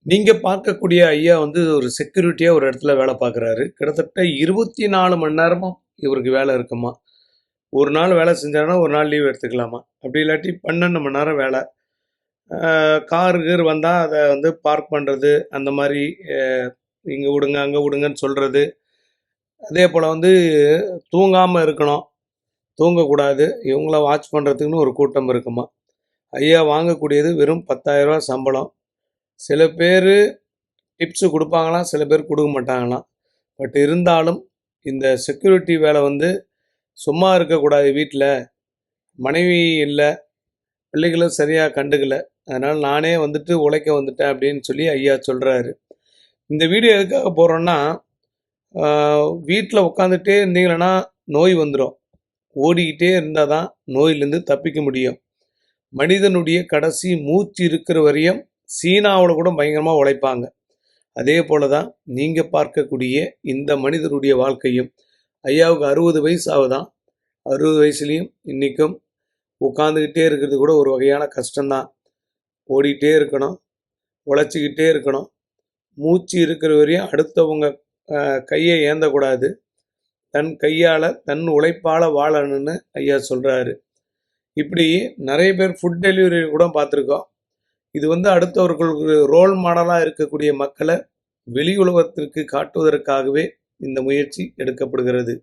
நீங்க பார்க்கக்கூடிய ஐயா வந்து ஒரு செக்யூரிட்டியா ஒரு இடத்துல வேலை பார்க்குறாரு. கிட்டத்தட்ட 24 மணி நேரமும் இவருக்கு வேலை இருக்குமா. ஒரு நாள் வேலை செஞ்சாருன்னா, ஒரு நாள் லீவ் எடுத்துக்கலாமா. அப்படி இல்லாட்டி 12 மணி நேரம் வேலை. கார் கீர் வந்தா அத வந்து பார்க் பண்றது, அந்த மாரி அ இங்க விடுங்க, அங்க விடுங்கன்னு சொல்றது. அதேபோல வந்து தூங்காம இருக்கணும். தூங்கக்கூடாது. இவங்கள வாட்ச் பண்றதுக்குன்னு ஒரு கூட்டம் இருக்குமா. ஐயா வாங்கக்கூடியது வெறும் ரூ. 10,000 சம்பளம். சில பேரு டிப்ஸு குடுப்பாங்களாம், சில பேர் குடுக்க மாட்டாங்களாம். பட் இருந்தாலும் இந்த செக்யூரிட்டி வேலை வந்து சும்மா இருக்கக்கூடாது வீட்ல. மனைவி இல்ல, பிள்ளைகளும் சரியா கண்டுக்கல. அதனால நானே வந்துட்டு உழைக்க வந்துட்டேன் அப்படின்னு சொல்லி ஐயா சொல்றாரு. இந்த வீடியோ எதுக்காக போடுறோம்னா, ஆ வீட்ல உட்காந்துட்டே இருந்தீங்கன்னா நோய் வந்துரும். ஓடிக்கிட்டே இருந்தா தான் நோயிலிருந்து தப்பிக்க முடியும். மனிதனுடைய கடைசி மூச்சு இருக்கிற வரையும் சீனாவுல கூட பயங்கரமா உழைப்பாங்க. அதே போல தான் நீங்க பார்க்கக்கூடிய இந்த மனிதருடைய வாழ்க்கையும். ஐயாவுக்கு 60 வயசு ஆகுதாம். 60 வயசுலயும் இன்னைக்கும் உட்காந்துக்கிட்டே இருக்கிறது கூட ஒரு வகையான கஷ்டம்தான். ஓடிட்டே இருக்கணும், உழைச்சிக்கிட்டே இருக்கணும். மூச்சு இருக்கிற வரையும் அடுத்தவங்க கையை ஏந்தக்கூடாது. தன் கையால, தன் உழைப்பால வாழணும்னு ஐயா சொல்றாரு. இப்படி நிறைய பேர் ஃபுட் டெலிவரி கூட பார்த்துருக்கோம். இது வந்து அடுத்தவர்களுக்கு ரோல் மாடலா இருக்கக்கூடிய மக்களை வெளி உலகத்திற்கு காட்டுவதற்காகவே இந்த முயற்சி எடுக்கப்படுகிறது.